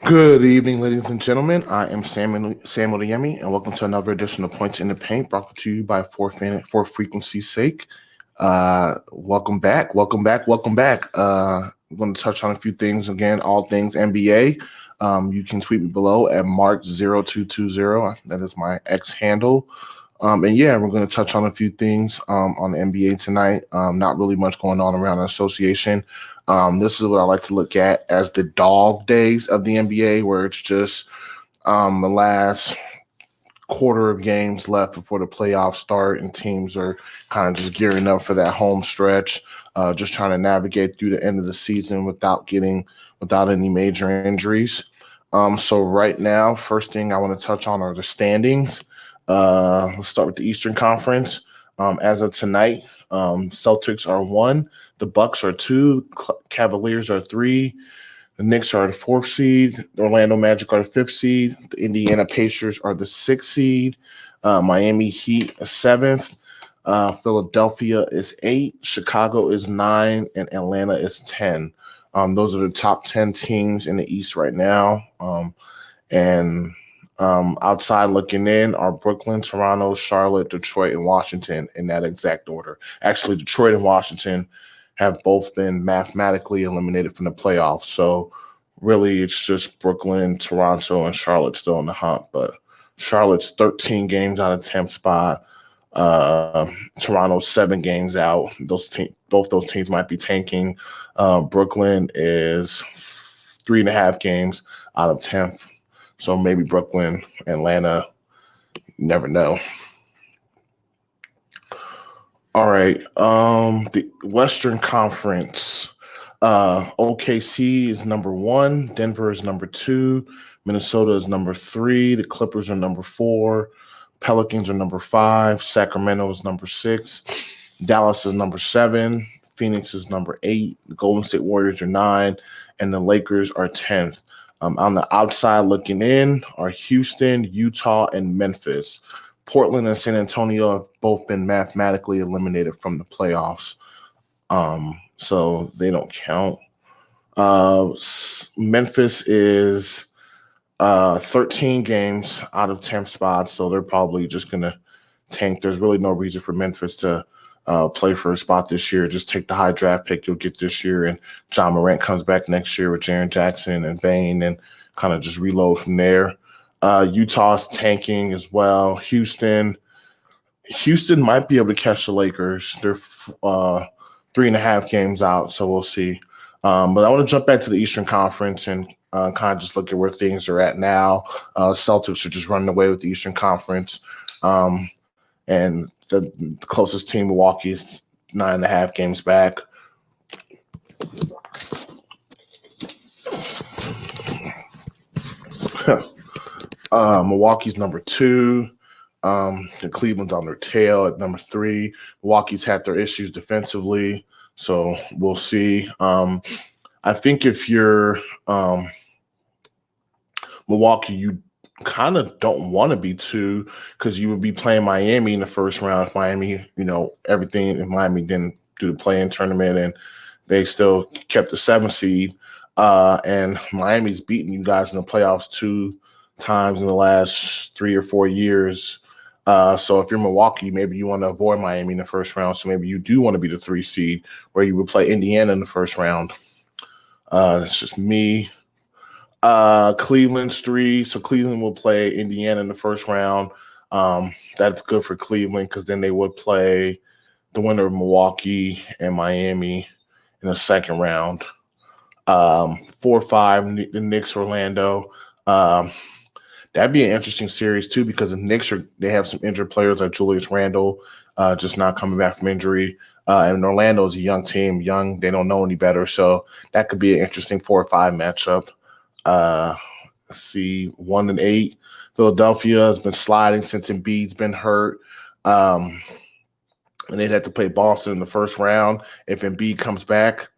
Good evening, ladies and gentlemen. I am Samuel Yemi, and welcome to another edition of Points in the Paint, brought to you by for frequency's sake. Welcome back, welcome back, welcome back. I'm going to touch on a few things again, all things NBA. You can tweet me below at Mark0220. That is my X handle. And yeah, we're going to touch on a few things on the NBA tonight. Not really much going on around the association. This is what I like to look at as the dog days of the NBA, where it's just the last quarter of games left before the playoffs start, and teams are kind of just gearing up for that home stretch, just trying to navigate through the end of the season without any major injuries. So right now, first thing I want to touch on are the standings. Let's start with the Eastern Conference. As of tonight, Celtics are one, the Bucks are two, Cavaliers are three, the Knicks are the fourth seed, the Orlando Magic are the fifth seed, the Indiana Pacers are the sixth seed, Miami Heat is seventh, Philadelphia is eight, Chicago is nine, and Atlanta is 10. Those are the top 10 teams in the East right now. And outside looking in are Brooklyn, Toronto, Charlotte, Detroit, and Washington in that exact order. Actually, Detroit and Washington have both been mathematically eliminated from the playoffs. So really, it's just Brooklyn, Toronto, and Charlotte still in the hunt. But Charlotte's 13 games out of 10th spot. Toronto's 7 games out. Both those teams might be tanking. Brooklyn is 3.5 games out of 10th. So maybe Brooklyn, Atlanta, never know. All right. The Western Conference. OKC is number one. Denver is number two. Minnesota is number three. The Clippers are number four. Pelicans are number five. Sacramento is number six. Dallas is number seven. Phoenix is number eight. The Golden State Warriors are nine. And the Lakers are 10th. On the outside looking in are Houston, Utah, and Memphis. Portland and San Antonio have both been mathematically eliminated from the playoffs, so they don't count. Memphis is 13 games out of 10 spots, so they're probably just going to tank. There's really no reason for Memphis to play for a spot this year. Just take the high draft pick you'll get this year, and John Morant comes back next year with Jaren Jackson and Bane, and kind of just reload from there. Utah's tanking as well. Houston might be able to catch the Lakers. They're 3.5 games out, so we'll see. But I want to jump back to the Eastern Conference and kind of just look at where things are at now. Celtics are just running away with the Eastern Conference. And the closest team, Milwaukee, is 9.5 games back. Milwaukee's number two. The Cleveland's on their tail at number three. Milwaukee's had their issues defensively, so we'll see. I think if you're Milwaukee, you kind of don't want to be two because you would be playing Miami in the first round. If Miami, everything in Miami didn't do the play-in tournament and they still kept the 7th seed. And Miami's beaten you guys in the playoffs 2 times in the last 3 or 4 years. So if you're Milwaukee, maybe you want to avoid Miami in the first round. So maybe you do want to be the 3 seed where you would play Indiana in the first round. It's just me. Cleveland's 3. So Cleveland will play Indiana in the first round. That's good for Cleveland because then they would play the winner of Milwaukee and Miami in the second round. 4-5, the Knicks, Orlando. That'd be an interesting series too because the Knicks they have some injured players like Julius Randle, just not coming back from injury. And Orlando is a young team, they don't know any better, so that could be an interesting 4-5 matchup. Let's see, 1-8. Philadelphia has been sliding since Embiid's been hurt. And they'd have to play Boston in the first round. If Embiid comes back,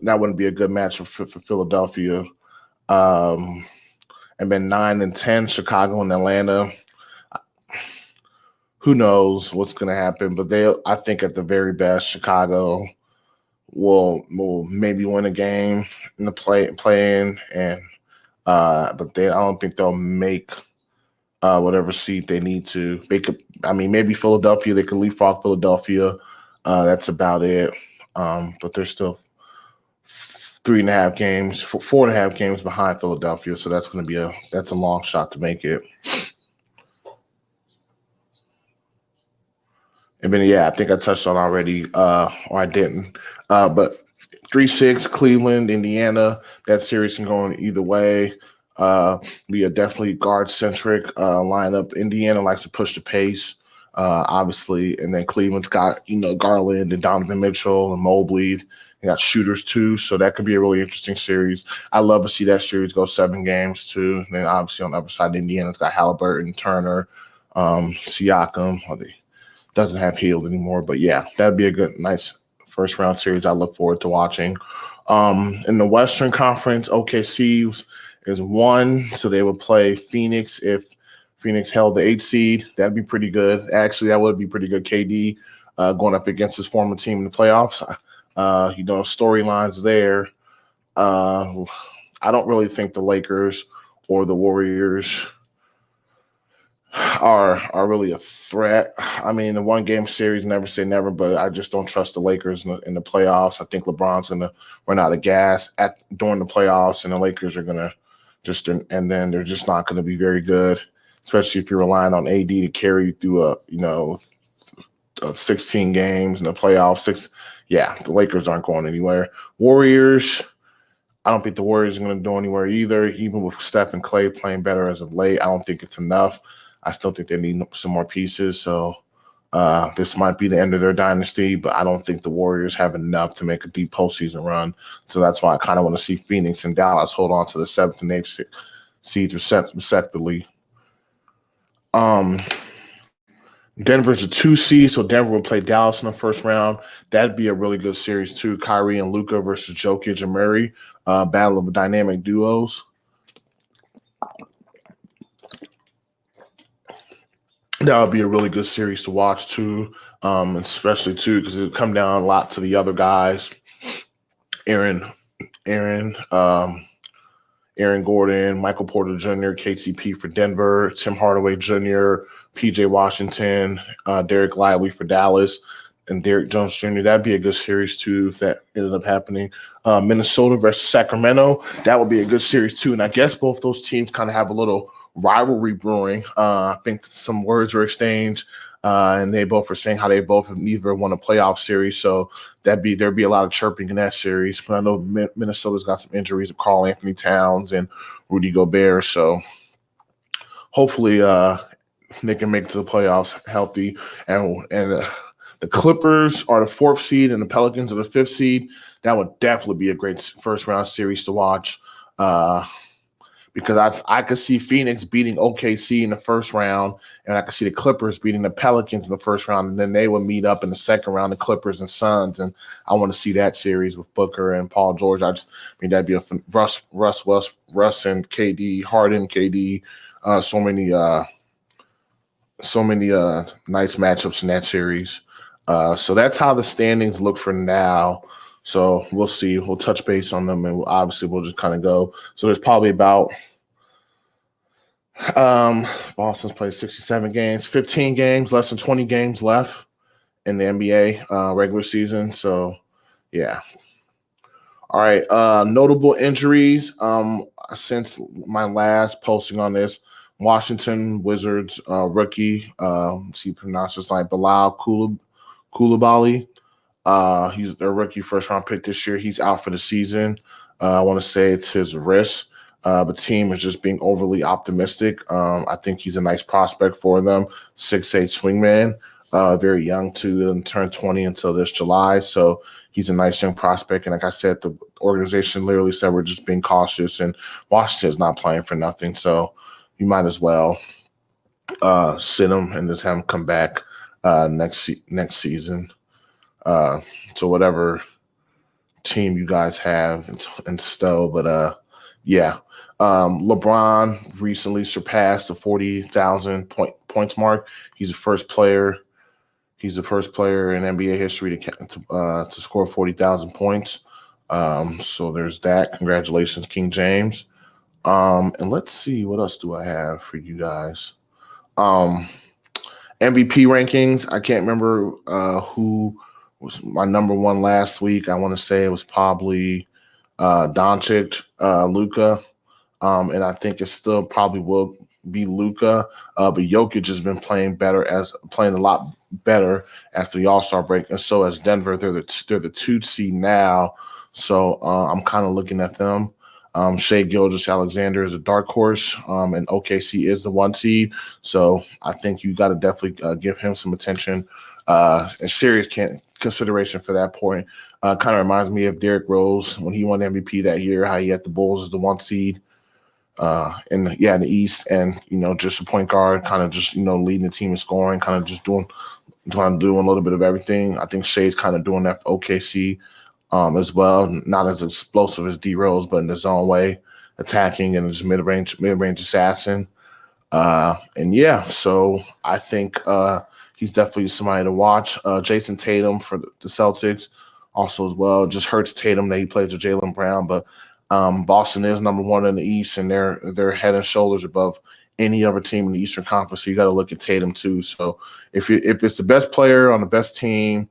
that wouldn't be a good matchup for Philadelphia. And then 9-10, Chicago and Atlanta. Who knows what's going to happen? But I think at the very best, Chicago will maybe win a game in the play-in, and But I don't think they'll make whatever seed they need to. They could, I mean, maybe Philadelphia. They could leapfrog Philadelphia. That's about it. But they're still 3.5 games, 4.5 games behind Philadelphia. So that's going to be that's a long shot to make it. And then I think I touched on already, or I didn't. But 3-6 Cleveland, Indiana. That series can go in either way. Be a definitely guard centric lineup. Indiana likes to push the pace, obviously, and then Cleveland's got Garland and Donovan Mitchell and Mobley. They got shooters too, so that could be a really interesting series. I love to see that series go 7 games too. And then obviously on the other side, Indiana's got Halliburton, Turner, Siakam. Doesn't have Hield anymore, but that'd be a good, nice first round series. I look forward to watching. In the Western Conference, OKC is 1, so they would play Phoenix if Phoenix held the 8th seed. That'd be pretty good. Actually, that would be pretty good. KD going up against his former team in the playoffs. Storylines there. I don't really think the Lakers or the Warriors are really a threat. I mean, the 1-game series, never say never, but I just don't trust the Lakers in the playoffs. I think LeBron's going to run out of gas during the playoffs, and the Lakers are going to and then they're just not going to be very good, especially if you're relying on AD to carry you through 16 games in the playoffs. The Lakers aren't going anywhere. Warriors, I don't think the Warriors are going to go anywhere either, even with Steph and Clay playing better as of late. I don't think it's enough. I still think they need some more pieces. So this might be the end of their dynasty, but I don't think the Warriors have enough to make a deep postseason run. So that's why I kind of want to see Phoenix and Dallas hold on to the 7th and 8th seeds respectively. Denver's a 2 seed, so Denver will play Dallas in the first round. That'd be a really good series too. Kyrie and Luka versus Jokic and Murray, battle of dynamic duos. That would be a really good series to watch too, especially too because it would come down a lot to the other guys. Aaron Gordon, Michael Porter Jr., KCP for Denver, Tim Hardaway Jr., PJ Washington, Derek Lively for Dallas, and Derek Jones Jr. That'd be a good series too if that ended up happening. Minnesota versus Sacramento, that would be a good series too. And I guess both those teams kind of have a little rivalry brewing. I think some words were exchanged, and they both were saying how they both have neither won a playoff series. So there'd be a lot of chirping in that series. But I know Minnesota's got some injuries of Karl Anthony Towns and Rudy Gobert. So hopefully they can make it to the playoffs healthy. And the Clippers are the 4th seed and the Pelicans are the 5th seed. That would definitely be a great first round series to watch. Because I could see Phoenix beating OKC in the first round, and I could see the Clippers beating the Pelicans in the first round, and then they would meet up in the second round, the Clippers and Suns, and I want to see that series with Booker and Paul George. That'd be a Russ and KD, Harden, KD, so many nice matchups in that series. So that's how the standings look for now. So we'll see. We'll touch base on them, and obviously we'll just kind of go. So there's probably about Boston's played 67 games, 15 games, less than 20 games left in the NBA regular season. So, yeah. All right. Notable injuries. Since my last posting on this, Washington Wizards rookie, he pronounces like Bilal Coulibaly. He's their rookie first-round pick this year. He's out for the season. I want to say it's his wrist. The team is just being overly optimistic. I think he's a nice prospect for them. 6'8" swingman, very young too. Didn't turn 20 until this July, so he's a nice young prospect. And like I said, the organization literally said we're just being cautious, and Washington's not playing for nothing, so you might as well sit him and just have him come back next season. To whatever team you guys have in Stowe. But LeBron recently surpassed the 40,000 points mark. He's the first player in NBA history to score 40,000 points. So there's that. Congratulations, King James. And let's see, what else do I have for you guys? Um, MVP rankings. I can't remember who was my number one last week. I want to say it was probably Doncic, Luka, and I think it still probably will be Luka. But Jokic has been playing a lot better after the All Star break, and so has Denver. They're the two seed now, so I'm kind of looking at them. Shea Gilgeous-Alexander is a dark horse, and OKC is the one seed. So I think you got to definitely give him some attention and serious consideration for that point. Kind of reminds me of Derrick Rose when he won MVP that year, how he had the Bulls as the one seed in the East, and just a point guard, kind of just leading the team in scoring, kind of just trying to do a little bit of everything. I think Shea's kind of doing that for OKC as well, not as explosive as D Rose, but in his own way, attacking and just mid-range assassin. And yeah, so I think he's definitely somebody to watch. Jason Tatum for the Celtics also as well. Just hurts Tatum that he plays with Jaylen Brown, but Boston is number one in the East, and they're head and shoulders above any other team in the Eastern Conference. So you got to look at Tatum too. So if it's the best player on the best team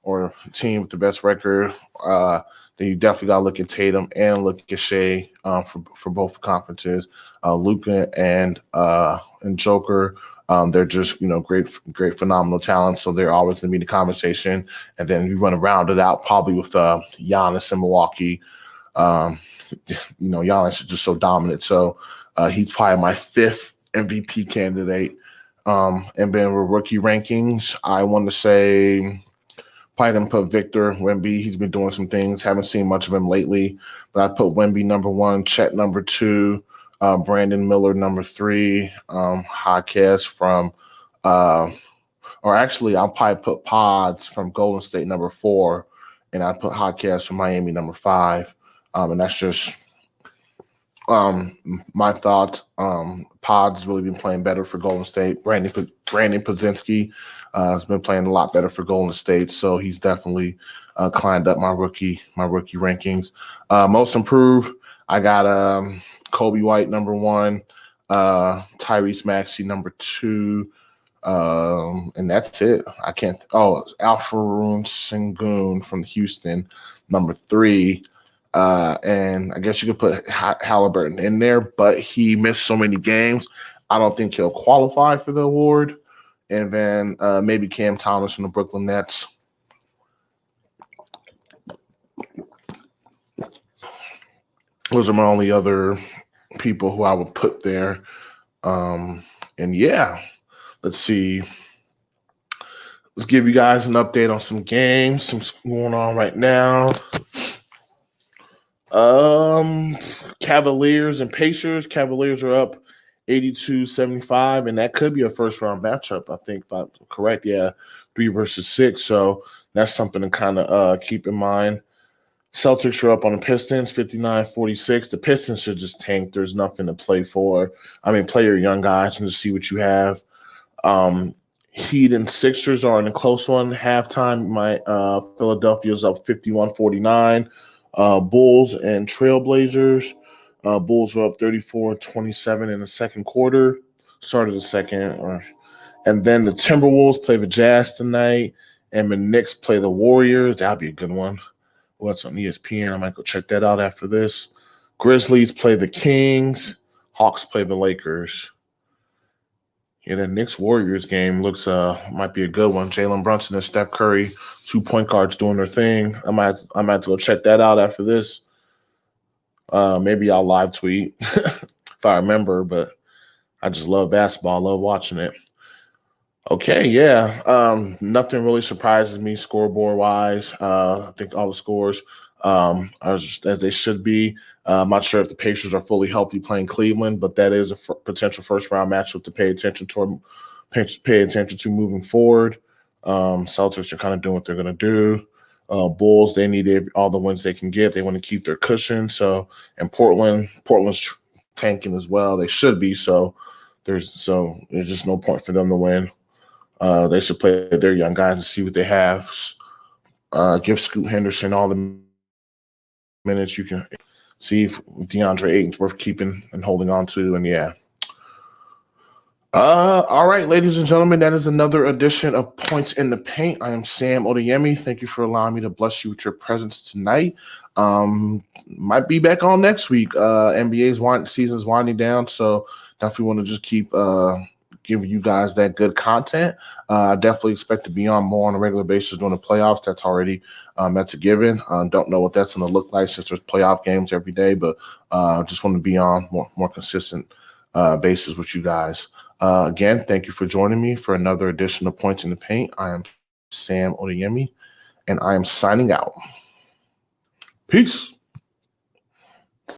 or team with the best record, then you definitely got to look at Tatum and look at Shea for both conferences. Luka and Joker, they're just great, phenomenal talent. So they're always going to be in the conversation. And then you want to round it out probably with Giannis in Milwaukee. Giannis is just so dominant. So he's probably my fifth MVP candidate. And then with rookie rankings, I want to say probably going to put Victor Wemby. He's been doing some things. Haven't seen much of him lately, but I put Wemby number one, Chet number two, Brandon Miller number three, Jaquez from, or actually I'll probably put Pods from Golden State number four, and I put Jaquez from Miami number five. And that's just my thoughts. Pod's really been playing better for Golden State. Brandon Podziemski has been playing a lot better for Golden State, so he's definitely climbed up my rookie rankings. Most improved, I got Kobe White number one, Tyrese Maxey number two, and that's it. I can't. Alfaroon Sengun from Houston number three. And I guess you could put Halliburton in there, but he missed so many games. I don't think he'll qualify for the award. And then maybe Cam Thomas from the Brooklyn Nets. Those are my only other people who I would put there. And yeah, let's see. Let's give you guys an update on some games, some going on right now. Cavaliers and Pacers. Cavaliers are up 82-75, and that could be a first-round matchup, I think, if I'm correct. Yeah, 3 versus 6, so that's something to kind of keep in mind. Celtics are up on the Pistons, 59-46. The Pistons should just tank. There's nothing to play for. I mean, play your young guys and just see what you have. Heat and Sixers are in a close one. Halftime, Philadelphia's up 51-49. Bulls and Trailblazers. Bulls were up 34-27 in the second quarter. Started the second. And then the Timberwolves play the Jazz tonight. And the Knicks play the Warriors. That'll be a good one. What's on ESPN? I might go check that out after this. Grizzlies play the Kings. Hawks play the Lakers. Yeah, the Knicks Warriors game looks might be a good one. Jalen Brunson and Steph Curry, 2 point guards doing their thing. I might have to go check that out after this. Maybe I'll live tweet if I remember, but I just love basketball. I love watching it. Okay, yeah. Nothing really surprises me scoreboard wise. I think all the scores are as they should be. I'm not sure if the Pacers are fully healthy playing Cleveland, but that is a potential first round matchup to pay attention to moving forward. Celtics are kind of doing what they're going to do. Bulls, they need all the wins they can get. They want to keep their cushion. So, and Portland's tanking as well. They should be. So there's just no point for them to win. They should play their young guys and see what they have. Give Scoot Henderson all the minutes you can. see if DeAndre Ayton's worth keeping and holding on to. And yeah. All right, ladies and gentlemen, that is another edition of Points in the Paint. I am Sam Odeyemi. Thank you for allowing me to bless you with your presence tonight. Might be back on next week. NBA's season's winding down, so definitely want to just keep giving you guys that good content. I definitely expect to be on more on a regular basis during the playoffs. That's already that's a given. Don't know what that's going to look like since there's playoff games every day, but just want to be on more consistent basis with you guys. Again, thank you for joining me for another edition of Points in the Paint. I am Sam Odeyemi, and I am signing out. Peace.